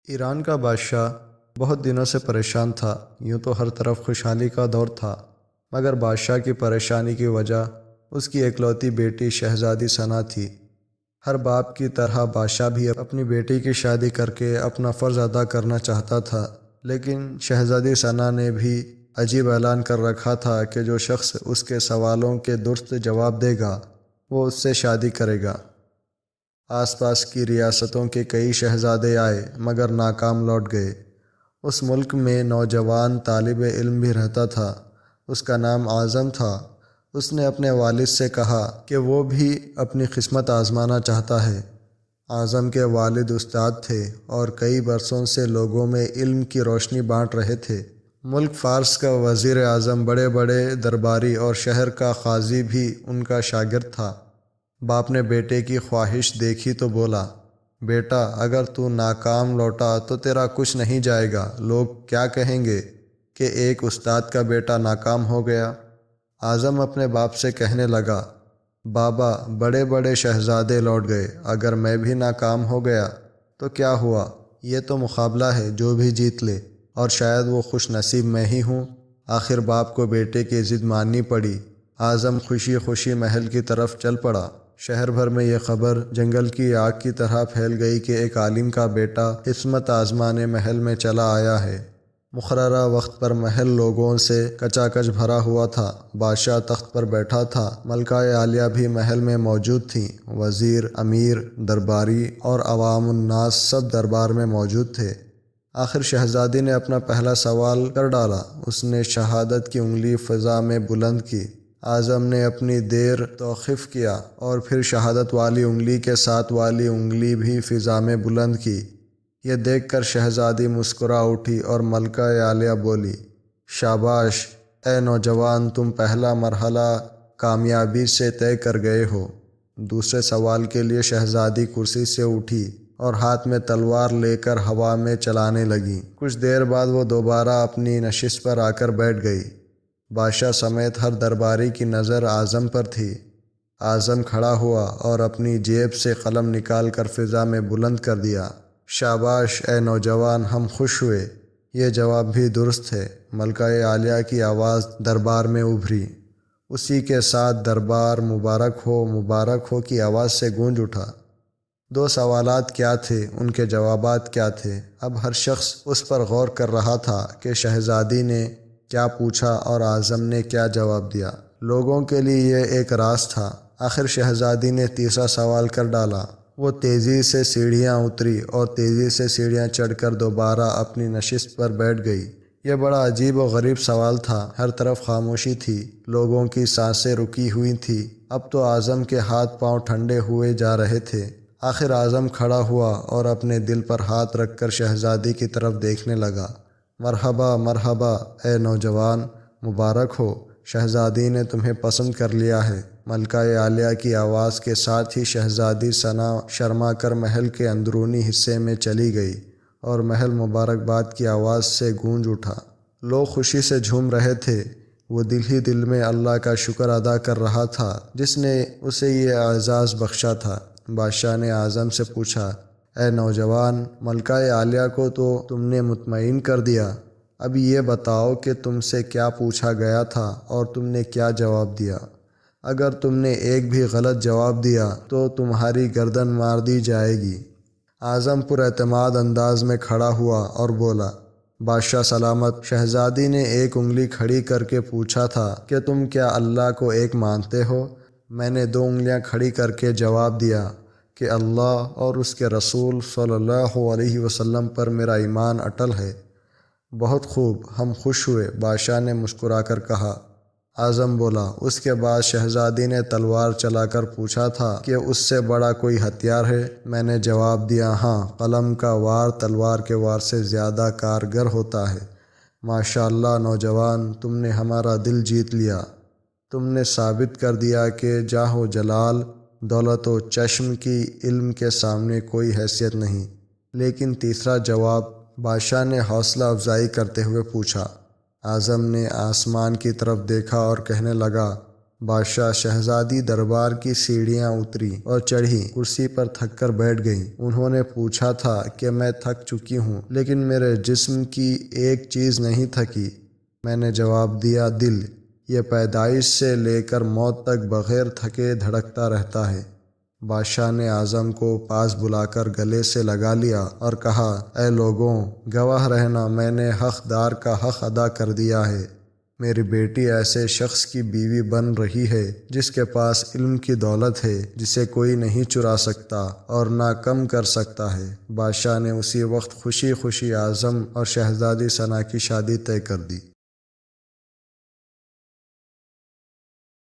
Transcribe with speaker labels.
Speaker 1: ایران کا بادشاہ بہت دنوں سے پریشان تھا۔ یوں تو ہر طرف خوشحالی کا دور تھا، مگر بادشاہ کی پریشانی کی وجہ اس کی اکلوتی بیٹی شہزادی ثنا تھی۔ ہر باپ کی طرح بادشاہ بھی اپنی بیٹی کی شادی کر کے اپنا فرض ادا کرنا چاہتا تھا، لیکن شہزادی ثنا نے بھی عجیب اعلان کر رکھا تھا کہ جو شخص اس کے سوالوں کے درست جواب دے گا وہ اس سے شادی کرے گا۔ آس پاس کی ریاستوں کے کئی شہزادے آئے مگر ناکام لوٹ گئے۔ اس ملک میں نوجوان طالب علم بھی رہتا تھا، اس کا نام اعظم تھا۔ اس نے اپنے والد سے کہا کہ وہ بھی اپنی قسمت آزمانا چاہتا ہے۔ اعظم کے والد استاد تھے اور کئی برسوں سے لوگوں میں علم کی روشنی بانٹ رہے تھے۔ ملک فارس کا وزیر اعظم، بڑے بڑے درباری اور شہر کا قاضی بھی ان کا شاگرد تھا۔ باپ نے بیٹے کی خواہش دیکھی تو بولا، بیٹا اگر تو ناکام لوٹا تو تیرا کچھ نہیں جائے گا۔ لوگ کیا کہیں گے کہ ایک استاد کا بیٹا ناکام ہو گیا؟ اعظم اپنے باپ سے کہنے لگا، بابا بڑے بڑے شہزادے لوٹ گئے، اگر میں بھی ناکام ہو گیا تو کیا ہوا؟ یہ تو مقابلہ ہے، جو بھی جیت لے، اور شاید وہ خوش نصیب میں ہی ہوں۔ آخر باپ کو بیٹے کی ضد ماننی پڑی۔ اعظم خوشی خوشی محل کی طرف چل پڑا۔ شہر بھر میں یہ خبر جنگل کی آگ کی طرح پھیل گئی کہ ایک عالم کا بیٹا قسمت آزمانے محل میں چلا آیا ہے۔ مقررہ وقت پر محل لوگوں سے کچا کچ بھرا ہوا تھا۔ بادشاہ تخت پر بیٹھا تھا، ملکہ عالیہ بھی محل میں موجود تھیں۔ وزیر، امیر، درباری اور عوام الناس سب دربار میں موجود تھے۔ آخر شہزادی نے اپنا پہلا سوال کر ڈالا۔ اس نے شہادت کی انگلی فضا میں بلند کی۔ اعظم نے اپنی دیر توقف کیا اور پھر شہادت والی انگلی کے ساتھ والی انگلی بھی فضا میں بلند کی۔ یہ دیکھ کر شہزادی مسکرا اٹھی اور ملکہ عالیہ بولی، شاباش اے نوجوان، تم پہلا مرحلہ کامیابی سے طے کر گئے ہو۔ دوسرے سوال کے لیے شہزادی کرسی سے اٹھی اور ہاتھ میں تلوار لے کر ہوا میں چلانے لگی۔ کچھ دیر بعد وہ دوبارہ اپنی نشست پر آ کر بیٹھ گئی۔ بادشاہ سمیت ہر درباری کی نظر اعظم پر تھی۔ اعظم کھڑا ہوا اور اپنی جیب سے قلم نکال کر فضا میں بلند کر دیا، شاباش اے نوجوان، ہم خوش ہوئے، یہ جواب بھی درست ہے۔ ملکہ عالیہ کی آواز دربار میں ابھری۔ اسی کے ساتھ دربار مبارک ہو کی آواز سے گونج اٹھا۔ دو سوالات کیا تھے، ان کے جوابات کیا تھے؟ اب ہر شخص اس پر غور کر رہا تھا کہ شہزادی نے کیا پوچھا اور اعظم نے کیا جواب دیا۔ لوگوں کے لیے یہ ایک راز تھا۔ آخر شہزادی نے تیسرا سوال کر ڈالا۔ وہ تیزی سے سیڑھیاں اتری اور تیزی سے سیڑھیاں چڑھ کر دوبارہ اپنی نشست پر بیٹھ گئی۔ یہ بڑا عجیب و غریب سوال تھا۔ ہر طرف خاموشی تھی، لوگوں کی سانسیں رکی ہوئی تھیں۔ اب تو اعظم کے ہاتھ پاؤں ٹھنڈے ہوئے جا رہے تھے۔ آخر اعظم کھڑا ہوا اور اپنے دل پر ہاتھ رکھ کر شہزادی کی طرف دیکھنے لگا۔ مرحبا مرحبا اے نوجوان، مبارک ہو، شہزادی نے تمہیں پسند کر لیا ہے۔ ملکہ عالیہ کی آواز کے ساتھ ہی شہزادی ثنا شرما کر محل کے اندرونی حصے میں چلی گئی اور محل مبارکباد کی آواز سے گونج اٹھا۔ لوگ خوشی سے جھوم رہے تھے۔ وہ دل ہی دل میں اللہ کا شکر ادا کر رہا تھا جس نے اسے یہ اعزاز بخشا تھا۔ بادشاہ نے اعظم سے پوچھا، اے نوجوان، ملکہ عالیہ کو تو تم نے مطمئن کر دیا، اب یہ بتاؤ کہ تم سے کیا پوچھا گیا تھا اور تم نے کیا جواب دیا؟ اگر تم نے ایک بھی غلط جواب دیا تو تمہاری گردن مار دی جائے گی۔ اعظم پر اعتماد انداز میں کھڑا ہوا اور بولا، بادشاہ سلامت۔ شہزادی نے ایک انگلی کھڑی کر کے پوچھا تھا کہ تم کیا اللہ کو ایک مانتے ہو؟ میں نے دو انگلیاں کھڑی کر کے جواب دیا کہ اللہ اور اس کے رسول صلی اللہ علیہ وسلم پر میرا ایمان اٹل ہے۔ بہت خوب، ہم خوش ہوئے، بادشاہ نے مسکرا کر کہا۔ اعظم بولا، اس کے بعد شہزادی نے تلوار چلا کر پوچھا تھا کہ اس سے بڑا کوئی ہتھیار ہے؟ میں نے جواب دیا، ہاں، قلم کا وار تلوار کے وار سے زیادہ کارگر ہوتا ہے۔ ماشاء اللہ نوجوان، تم نے ہمارا دل جیت لیا۔ تم نے ثابت کر دیا کہ جاہ و جلال، دولت و چشم کی علم کے سامنے کوئی حیثیت نہیں۔ لیکن تیسرا جواب؟ بادشاہ نے حوصلہ افزائی کرتے ہوئے پوچھا۔ اعظم نے آسمان کی طرف دیکھا اور کہنے لگا، بادشاہ شہزادی دربار کی سیڑھیاں اتری اور چڑھی، کرسی پر تھک کر بیٹھ گئیں۔ انہوں نے پوچھا تھا کہ میں تھک چکی ہوں، لیکن میرے جسم کی ایک چیز نہیں تھکی۔ میں نے جواب دیا، دل، یہ پیدائش سے لے کر موت تک بغیر تھکے دھڑکتا رہتا ہے۔ بادشاہ نے اعظم کو پاس بلا کر گلے سے لگا لیا اور کہا، اے لوگوں، گواہ رہنا، میں نے حقدار کا حق ادا کر دیا ہے۔ میری بیٹی ایسے شخص کی بیوی بن رہی ہے جس کے پاس علم کی دولت ہے، جسے کوئی نہیں چرا سکتا اور نہ کم کر سکتا ہے۔ بادشاہ نے اسی وقت خوشی خوشی اعظم اور شہزادی ثنا کی شادی طے کر دی۔